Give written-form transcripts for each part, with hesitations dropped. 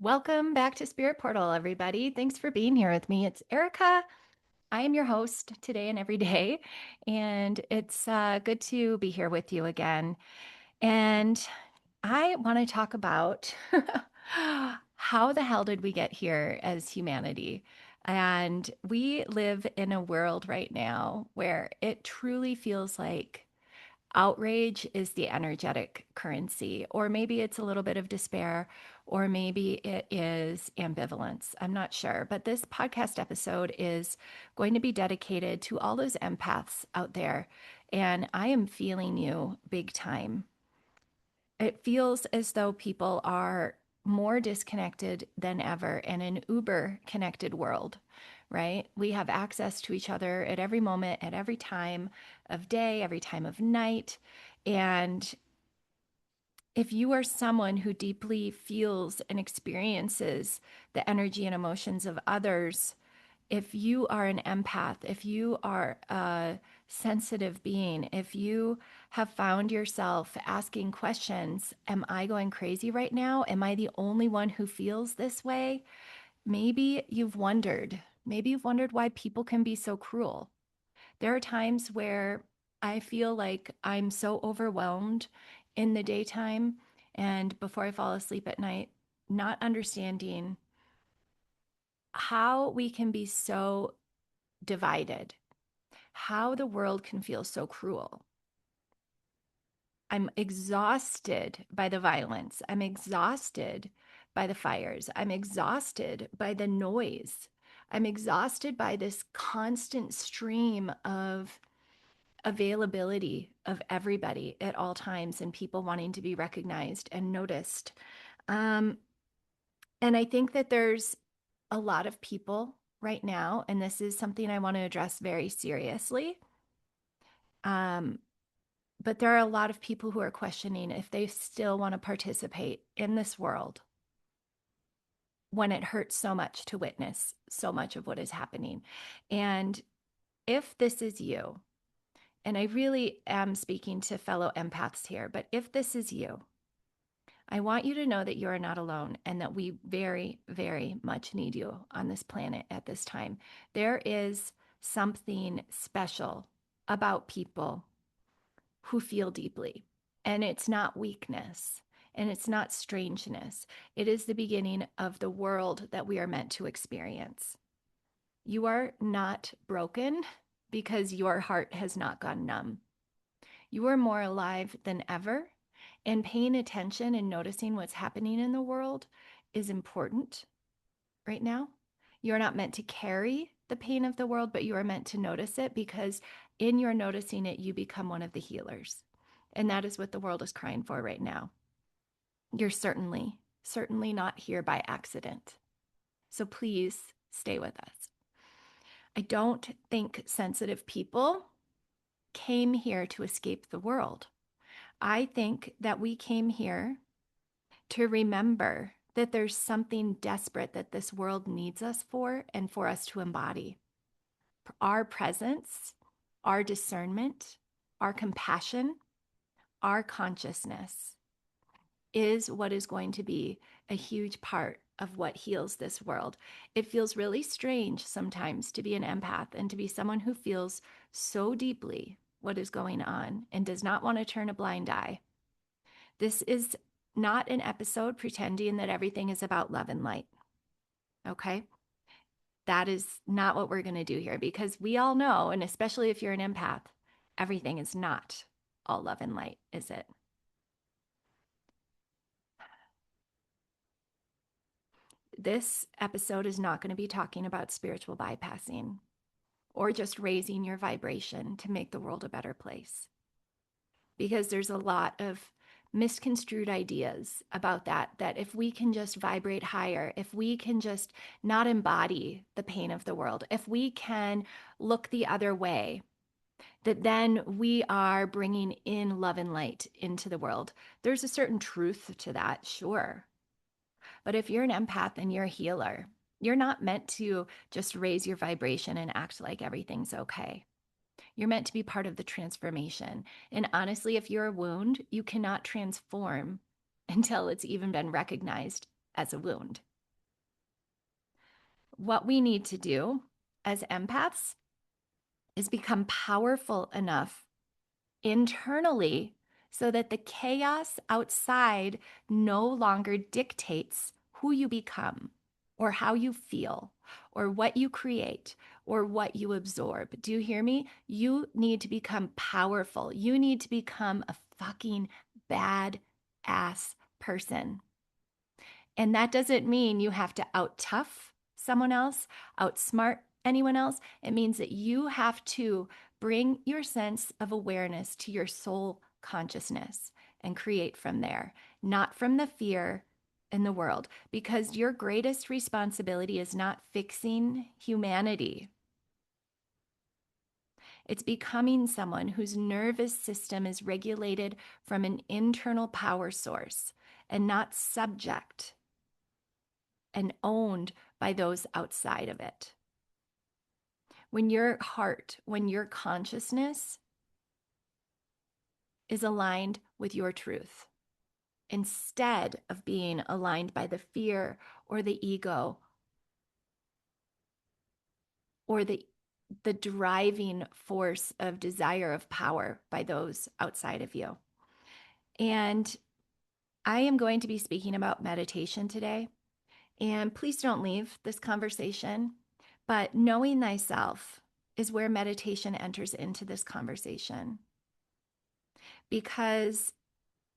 Welcome back to Spirit Portal, everybody. Thanks for being here with me. It's Erika. I am your host today and every day, and it's good to be here with you again. And I want to talk about how the hell did we get here as humanity? And we live in a world right now where it truly feels like outrage is the energetic currency, or maybe it's a little bit of despair, or maybe it is ambivalence. I'm not sure. But this podcast episode is going to be dedicated to all those empaths out there. And I am feeling you big time. It feels as though people are more disconnected than ever in an uber connected world, right? We have access to each other at every moment, at every time of day, every time of night. And if you are someone who deeply feels and experiences the energy and emotions of others, if you are an empath, if you are a sensitive being, if you have found yourself asking questions, am I going crazy right now? Am I the only one who feels this way? Maybe you've wondered. Maybe you've wondered why people can be so cruel. There are times where I feel like I'm so overwhelmed in the daytime and before I fall asleep at night, not understanding how we can be so divided, how the world can feel so cruel. I'm exhausted by the violence. I'm exhausted by the fires. I'm exhausted by the noise. I'm exhausted by this constant stream of availability of everybody at all times and people wanting to be recognized and noticed. Um, and I think that there's a lot of people right now, and this is something I want to address very seriously. Um, but there are a lot of people who are questioning if they still want to participate in this world when it hurts so much to witness so much of what is happening. And if this is you, and I really am speaking to fellow empaths here, but if this is you, I want you to know that you are not alone and that we very, very much need you on this planet at this time. There is something special about people who feel deeply, and it's not weakness and it's not strangeness. It is the beginning of the world that we are meant to experience. You are not broken because your heart has not gone numb. You are more alive than ever, and paying attention and noticing what's happening in the world is important right now. You're not meant to carry the pain of the world, but you are meant to notice it because in your noticing it, you become one of the healers. And that is what the world is crying for right now. You're certainly not here by accident. So please stay with us. I don't think sensitive people came here to escape the world. I think that we came here to remember that there's something desperate that this world needs us for and for us to embody. Our presence, our discernment, our compassion, our consciousness is what is going to be a huge part of what heals this world. It feels really strange sometimes to be an empath and to be someone who feels so deeply what is going on and does not want to turn a blind eye. This is not an episode pretending that everything is about love and light. Okay. That is not what we're going to do here because we all know, and especially if you're an empath, everything is not all love and light, is it? This episode is not going to be talking about spiritual bypassing or just raising your vibration to make the world a better place because there's a lot of misconstrued ideas about that if we can just vibrate higher, if we can just not embody the pain of the world, if we can look the other way, that then we are bringing in love and light into the world. There's a certain truth to that, sure. But if you're an empath and you're a healer, you're not meant to just raise your vibration and act like everything's okay. You're meant to be part of the transformation. And honestly, if you're a wound, you cannot transform until it's even been recognized as a wound. what we need to do as empaths is become powerful enough internally so that the chaos outside no longer dictates who you become or how you feel or what you create or what you absorb. Do you hear me? You need to become powerful. You need to become a fucking bad ass person. And that doesn't mean you have to out tough someone else, outsmart anyone else. It means that you have to bring your sense of awareness to your soul consciousness and create from there, not from the fear in the world, because your greatest responsibility is not fixing humanity. It's becoming someone whose nervous system is regulated from an internal power source and not subject and owned by those outside of it. When your heart, when your consciousness is aligned with your truth, instead of being aligned by the fear or the ego or the driving force of desire of power by those outside of you. And I am going to be speaking about meditation today. And please don't leave this conversation, but knowing thyself is where meditation enters into this conversation, because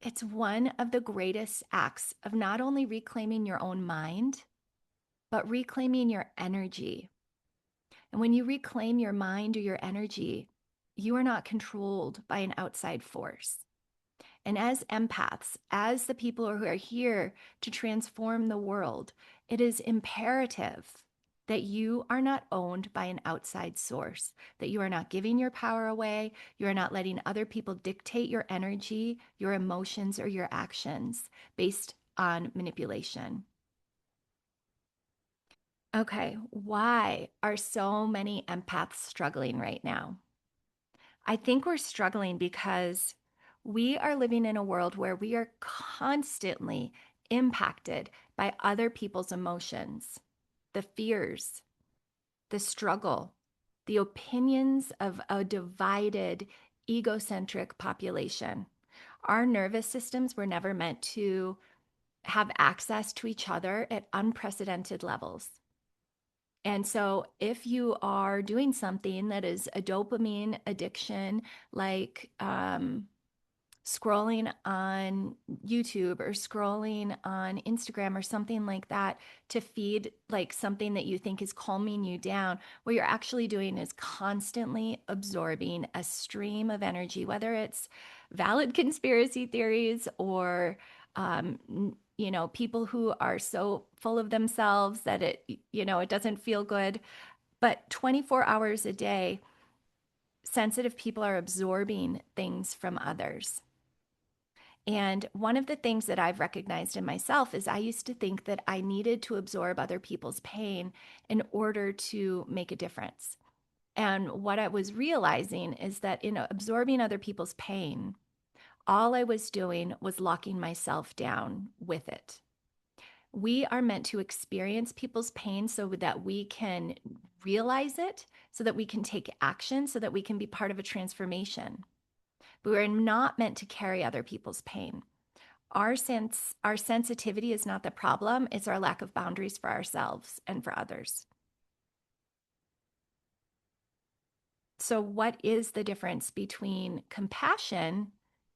it's one of the greatest acts of not only reclaiming your own mind, but reclaiming your energy. And when you reclaim your mind or your energy, you are not controlled by an outside force. And as empaths, as the people who are here to transform the world, it is imperative that you are not owned by an outside source, that you are not giving your power away, you are not letting other people dictate your energy, your emotions, or your actions based on manipulation. Okay, why are so many empaths struggling right now? I think we're struggling because we are living in a world where we are constantly impacted by other people's emotions, the fears, the struggle, the opinions of a divided, egocentric population. Our nervous systems were never meant to have access to each other at unprecedented levels. And so, if you are doing something that is a dopamine addiction, like scrolling on YouTube or scrolling on Instagram or something like that to feed like something that you think is calming you down, what you're actually doing is constantly absorbing a stream of energy, whether it's valid conspiracy theories or people who are so full of themselves that it doesn't feel good. But 24 hours a day, sensitive people are absorbing things from others. And one of the things that I've recognized in myself is I used to think that I needed to absorb other people's pain in order to make a difference. And what I was realizing is that in absorbing other people's pain, all I was doing was locking myself down with it. We are meant to experience people's pain so that we can realize it, so that we can take action, so that we can be part of a transformation. But we're not meant to carry other people's pain. Our sensitivity is not the problem, it's our lack of boundaries for ourselves and for others. So, what is the difference between compassion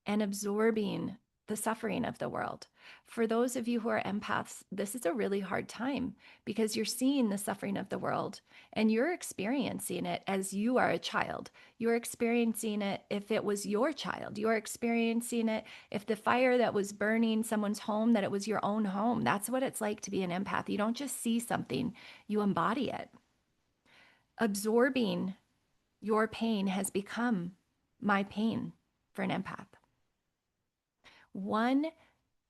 and absorbing the suffering of the world? For those of you who are empaths, this is a really hard time because you're seeing the suffering of the world and you're experiencing it as you are a child. You're experiencing it if it was your child. You're experiencing it if the fire that was burning someone's home, that it was your own home. That's what it's like to be an empath. You don't just see something, you embody it. Absorbing your pain has become my pain for an empath. One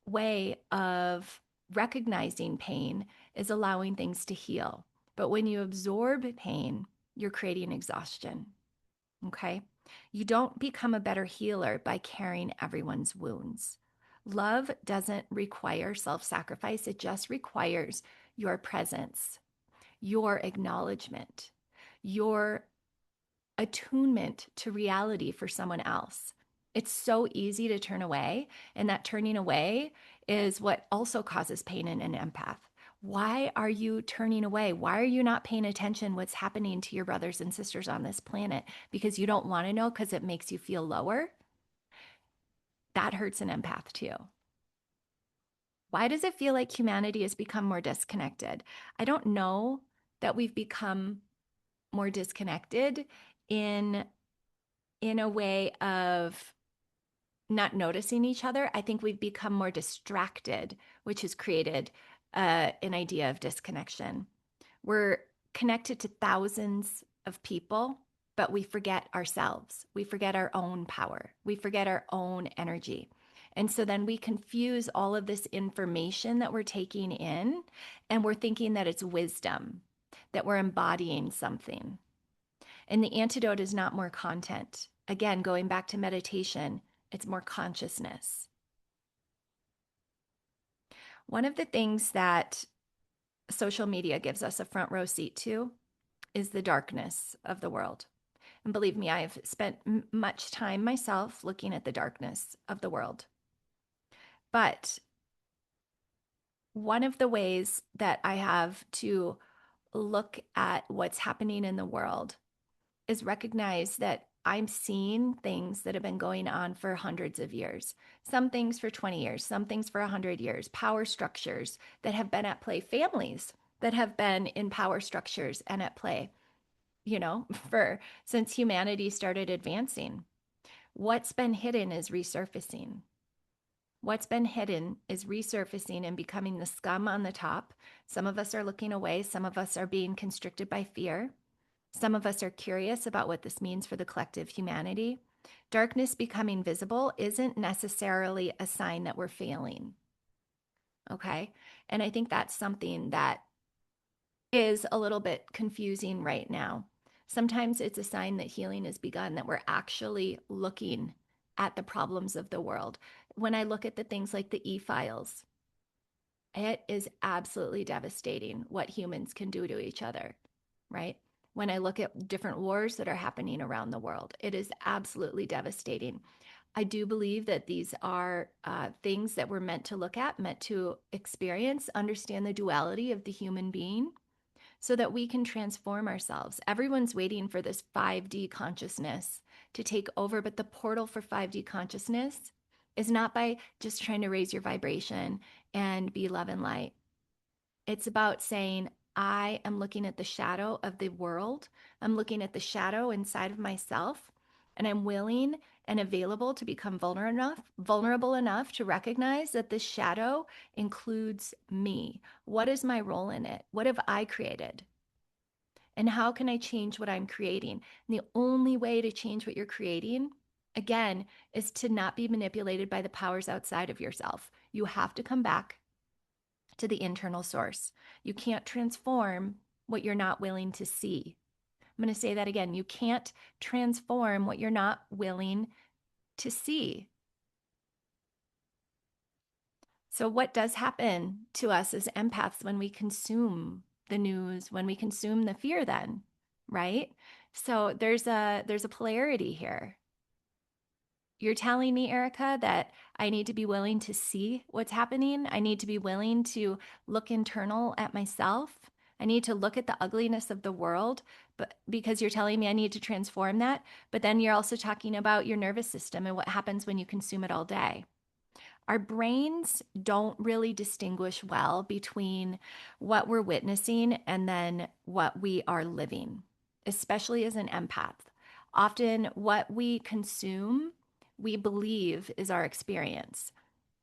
way of recognizing pain is allowing things to heal. But when you absorb pain, you're creating exhaustion. Okay? You don't become a better healer by carrying everyone's wounds. Love doesn't require self sacrifice, it just requires your presence. your acknowledgement, your attunement to reality for someone else. It's so easy to turn away, and that turning away is what also causes pain in an empath. Why are you turning away? Why are you not paying attention what's happening to your brothers and sisters on this planet? Because you don't want to know because it makes you feel lower? That hurts an empath too. Why does it feel like humanity has become more disconnected? I don't know that we've become more disconnected in a way of not noticing each other. I think we've become more distracted, which has created an idea of disconnection. We're connected to thousands of people, but we forget ourselves. We forget our own power. We forget our own energy. And so then we confuse all of this information that we're taking in, and we're thinking that it's wisdom, that we're embodying something. And the antidote is not more content. Again, going back to meditation, it's more consciousness. One of the things that social media gives us a front row seat to is the darkness of the world. And believe me, I've spent much time myself looking at the darkness of the world. But one of the ways that I have to look at what's happening in the world is recognize that I'm seeing things that have been going on for hundreds of years, some things for 20 years, some things for 100 years, power structures that have been at play, families that have been in power structures and at play, for since humanity started advancing. What's been hidden is resurfacing. What's been hidden is resurfacing and becoming the scum on the top. Some of us are looking away, some of us are being constricted by fear. Some of us are curious about what this means for the collective humanity. Darkness becoming visible isn't necessarily a sign that we're failing. Okay. And I think that's something that is a little bit confusing right now. Sometimes it's a sign that healing has begun, that we're actually looking at the problems of the world. When I look at the things like the e-files, it is absolutely devastating what humans can do to each other, right? When I look at different wars that are happening around the world, it is absolutely devastating. I do believe that these are things that we're meant to look at, meant to experience, understand the duality of the human being so that we can transform ourselves. Everyone's waiting for this 5D consciousness to take over, but the portal for 5D consciousness is not by just trying to raise your vibration and be love and light. It's about saying, I am looking at the shadow of the world. I'm looking at the shadow inside of myself, and I'm willing and available to become vulnerable enough to recognize that this shadow includes me. What is my role in it? What have I created? And how can I change what I'm creating? And the only way to change what you're creating, again, is to not be manipulated by the powers outside of yourself. You have to come back to the internal source. You can't transform what you're not willing to see. I'm going to say that again. You can't transform what you're not willing to see. So, what does happen to us as empaths when we consume the news, when we consume the fear, then, right? So there's a polarity here. You're telling me, Erika, that I need to be willing to see what's happening. I need to be willing to look internal at myself. I need to look at the ugliness of the world, but because you're telling me I need to transform that. But then you're also talking about your nervous system and what happens when you consume it all day. Our brains don't really distinguish well between what we're witnessing and then what we are living, especially as an empath. Often, what we consume, we believe is our experience.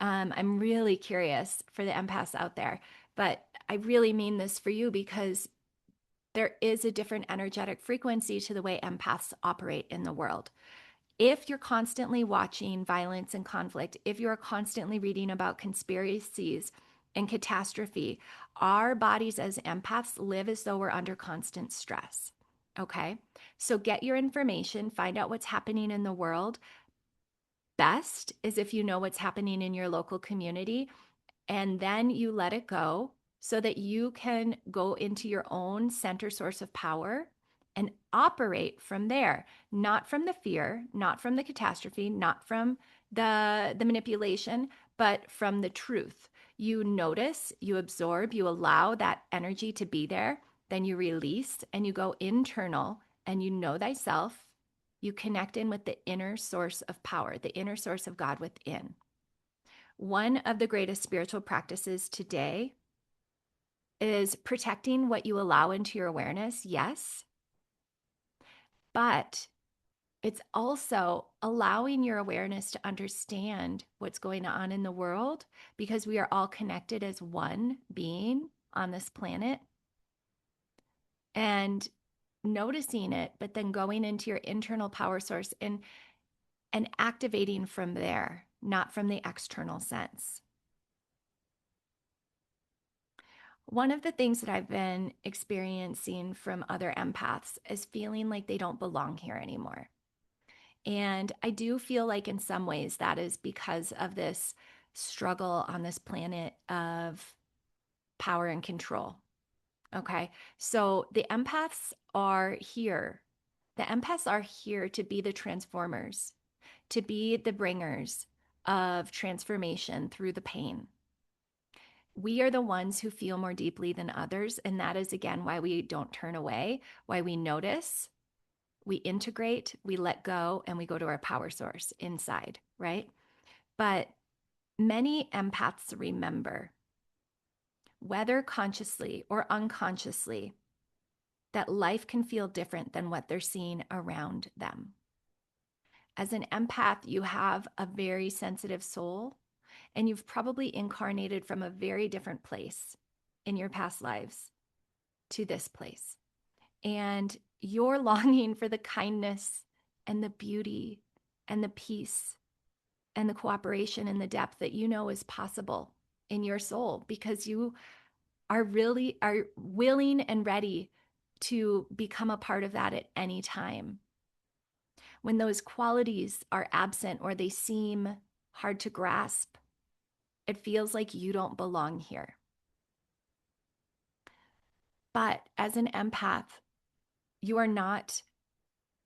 I'm really curious for the empaths out there, but I really mean this for you because there is a different energetic frequency to the way empaths operate in the world. If you're constantly watching violence and conflict, if you're constantly reading about conspiracies and catastrophe, our bodies as empaths live as though we're under constant stress. Okay. So get your information, find out what's happening in the world. Best is if you know what's happening in your local community and then you let it go so that you can go into your own center source of power and operate from there, not from the fear, not from the catastrophe, not from the manipulation, but from the truth. You notice, you absorb, you allow that energy to be there, then you release and you go internal and you know thyself. You connect in with the inner source of power, the inner source of God within. One of the greatest spiritual practices today is protecting what you allow into your awareness, yes, but it's also allowing your awareness to understand what's going on in the world because we are all connected as one being on this planet and noticing it, but then going into your internal power source and activating from there, not from the external sense. One of the things that I've been experiencing from other empaths is feeling like they don't belong here anymore. And I do feel like in some ways that is because of this struggle on this planet of power and control. Okay. So the empaths are here. The empaths are here to be the transformers, to be the bringers of transformation through the pain. We are the ones who feel more deeply than others. And that is, again, why we don't turn away, why we notice, we integrate, we let go, and we go to our power source inside, right? But many empaths remember, whether consciously or unconsciously, that life can feel different than what they're seeing around them. As an empath, you have a very sensitive soul, and you've probably incarnated from a very different place in your past lives to this place. And you're longing for the kindness and the beauty and the peace and the cooperation and the depth that you know is possible in your soul because you are willing and ready to become a part of that at any time. When those qualities are absent or they seem hard to grasp, it feels like you don't belong here. But as an empath, you are not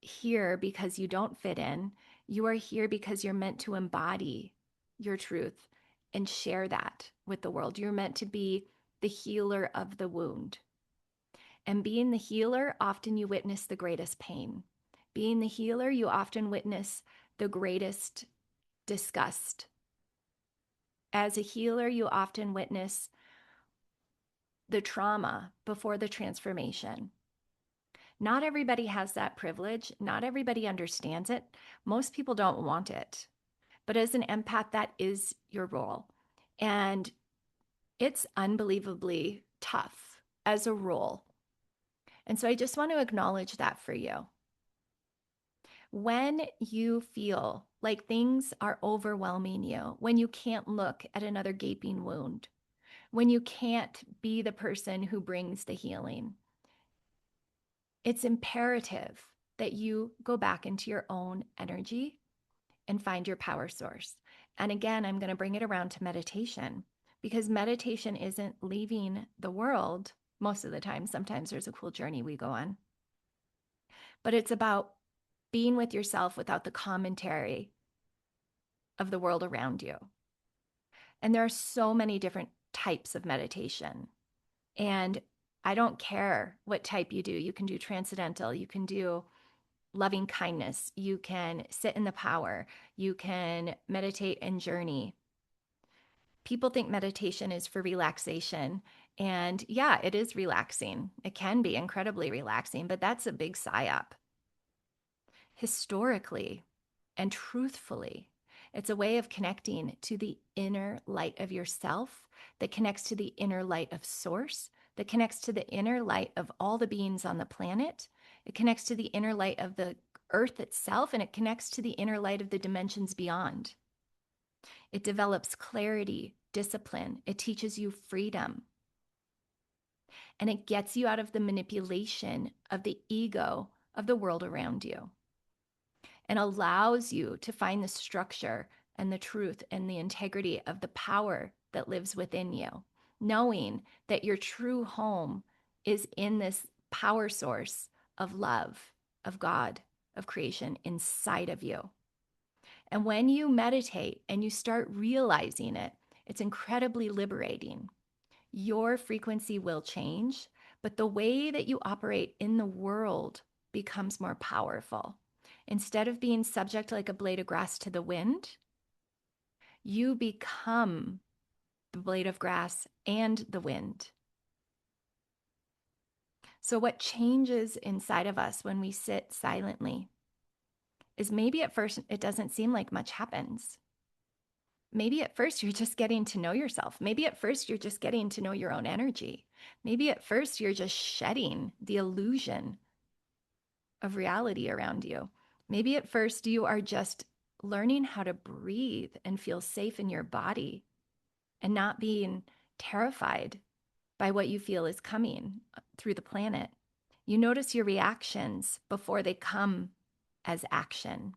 here because you don't fit in. You are here because you're meant to embody your truth and share that with the world. You're meant to be the healer of the wound. And being the healer, often you witness the greatest pain. Being the healer, you often witness the greatest disgust. As a healer, you often witness the trauma before the transformation. Not everybody has that privilege. Not everybody understands it. Most people don't want it. But as an empath, that is your role. And it's unbelievably tough as a role. And so I just want to acknowledge that for you. When you feel like things are overwhelming you, when you can't look at another gaping wound, when you can't be the person who brings the healing, it's imperative that you go back into your own energy and find your power source. And again, I'm going to bring it around to meditation because meditation isn't leaving the world most of the time. Sometimes there's a cool journey we go on, but it's about being with yourself without the commentary of the world around you. And there are so many different types of meditation. And I don't care what type you do. You can do transcendental, you can do loving kindness, you can sit in the power, you can meditate and journey. People think meditation is for relaxation. And yeah, it is relaxing. It can be incredibly relaxing, but that's a big psyop. Historically and truthfully, it's a way of connecting to the inner light of yourself that connects to the inner light of source, that connects to the inner light of all the beings on the planet. It connects to the inner light of the earth itself, and it connects to the inner light of the dimensions beyond. It develops clarity, discipline. It teaches you freedom. And it gets you out of the manipulation of the ego of the world around you and allows you to find the structure and the truth and the integrity of the power that lives within you. knowing that your true home is in this power source of love, of God, of creation inside of you. And when you meditate and you start realizing it, it's incredibly liberating. Your frequency will change, but the way that you operate in the world becomes more powerful. Instead of being subject like a blade of grass to the wind, you become the blade of grass and the wind. So, what changes inside of us when we sit silently is maybe at first it doesn't seem like much happens. Maybe at first you're just getting to know yourself. Maybe at first you're just getting to know your own energy. Maybe at first you're just shedding the illusion of reality around you. Maybe at first you are just learning how to breathe and feel safe in your body and not being terrified by what you feel is coming through the planet. You notice your reactions before they come as action.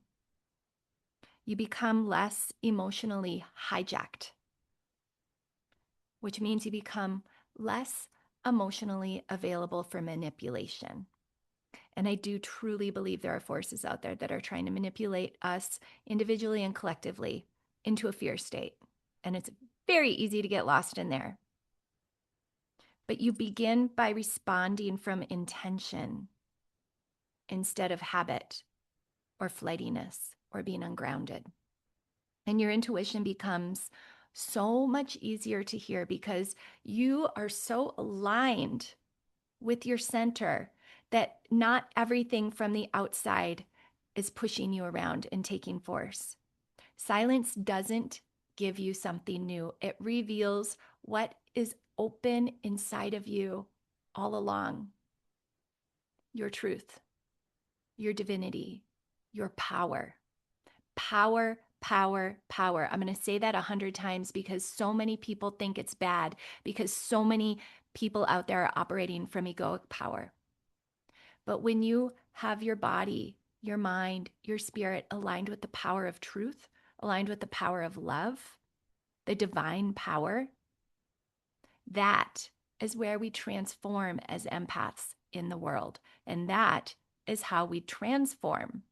You become less emotionally hijacked, which means you become less emotionally available for manipulation. And I do truly believe there are forces out there that are trying to manipulate us individually and collectively into a fear state. And it's very easy to get lost in there. But you begin by responding from intention instead of habit or flightiness or being ungrounded. And your intuition becomes so much easier to hear because you are so aligned with your center that not everything from the outside is pushing you around and taking force. Silence doesn't give you something new. It reveals what is open inside of you all along. Your truth, your divinity, your power. Power, power, power. I'm going to say that 100 times because so many people think it's bad, because so many people out there are operating from egoic power. But when you have your body, your mind, your spirit aligned with the power of truth, aligned with the power of love, the divine power, that is where we transform as empaths in the world. And that is how we transform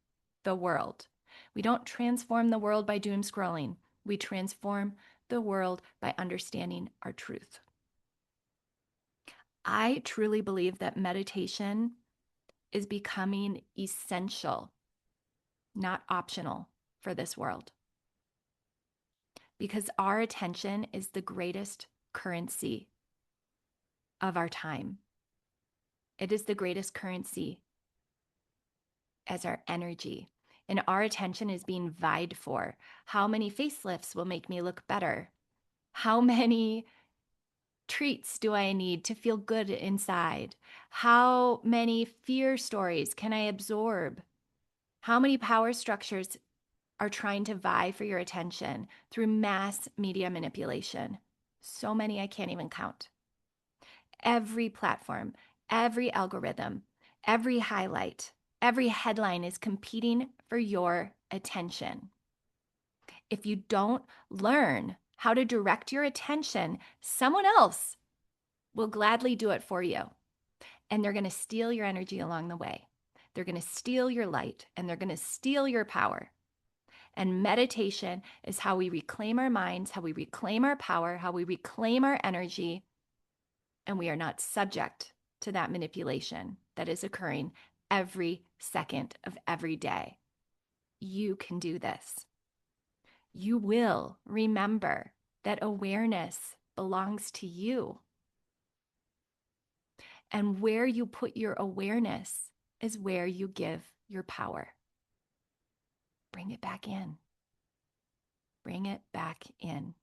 the world. We don't transform the world by doom scrolling. We transform the world by understanding our truth. I truly believe that meditation is becoming essential, not optional for this world. Because our attention is the greatest currency of our time. It is the greatest currency as our energy. And our attention is being vied for. How many facelifts will make me look better? How many treats do I need to feel good inside? How many fear stories can I absorb? How many power structures are trying to vie for your attention through mass media manipulation? So many I can't even count. Every platform, every algorithm, every highlight, every headline is competing for your attention. If you don't learn how to direct your attention, someone else will gladly do it for you. And they're going to steal your energy along the way. They're going to steal your light and they're going to steal your power. And meditation is how we reclaim our minds, how we reclaim our power, how we reclaim our energy, and we are not subject to that manipulation that is occurring every second of every day. You can do this. You will remember that awareness belongs to you. And where you put your awareness is where you give your power. Bring it back in. Bring it back in.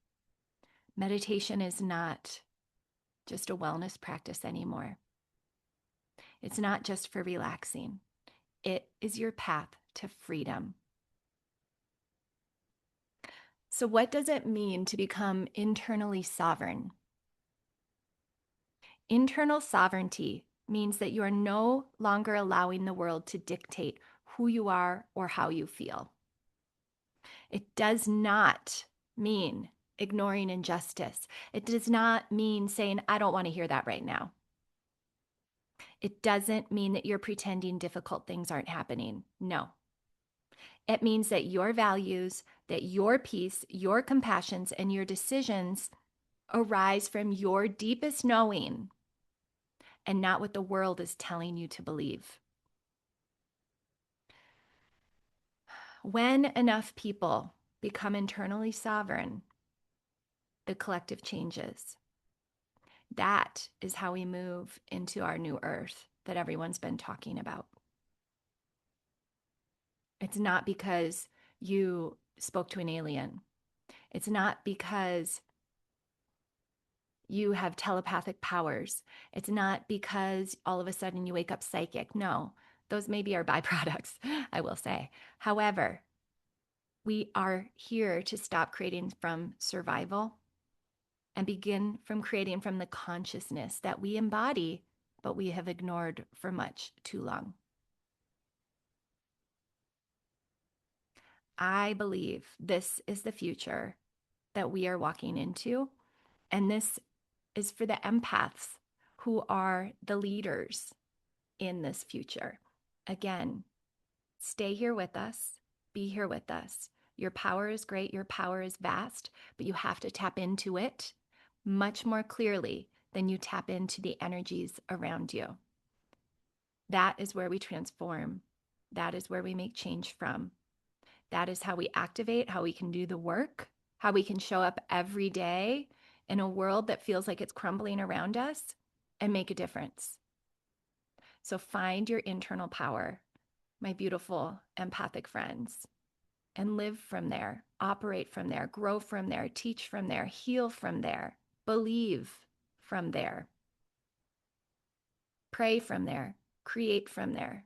Meditation is not just a wellness practice anymore. It's not just for relaxing. It is your path to freedom. So, what does it mean to become internally sovereign? Internal sovereignty means that you are no longer allowing the world to dictate who you are or how you feel. It does not mean ignoring injustice. It does not mean saying, I don't want to hear that right now. It doesn't mean that you're pretending difficult things aren't happening. No. It means that your values, that your peace, your compassions, and your decisions arise from your deepest knowing and not what the world is telling you to believe. When enough people become internally sovereign, the collective changes. That is how we move into our new earth that everyone's been talking about. It's not because you spoke to an alien. It's not because you have telepathic powers. It's not because all of a sudden you wake up psychic. No, those maybe are byproducts, I will say. However, we are here to stop creating from survival and begin from creating from the consciousness that we embody, but we have ignored for much too long. I believe this is the future that we are walking into. And this is for the empaths who are the leaders in this future. Again, stay here with us, be here with us. Your power is great, your power is vast, but you have to tap into it much more clearly than you tap into the energies around you. That is where we transform. That is where we make change from. That is how we activate, how we can do the work, how we can show up every day in a world that feels like it's crumbling around us and make a difference. So find your internal power, my beautiful empathic friends, and live from there, operate from there, grow from there, teach from there, heal from there, believe from there, pray from there, create from there,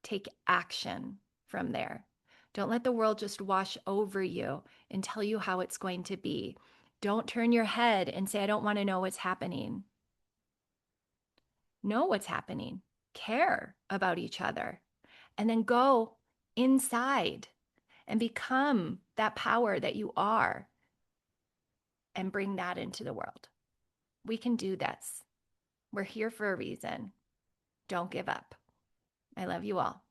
take action from there. Don't let the world just wash over you and tell you how it's going to be. Don't turn your head and say, I don't want to know what's happening. Know what's happening, care about each other, and then go inside and become that power that you are and bring that into the world. We can do this. We're here for a reason. Don't give up. I love you all.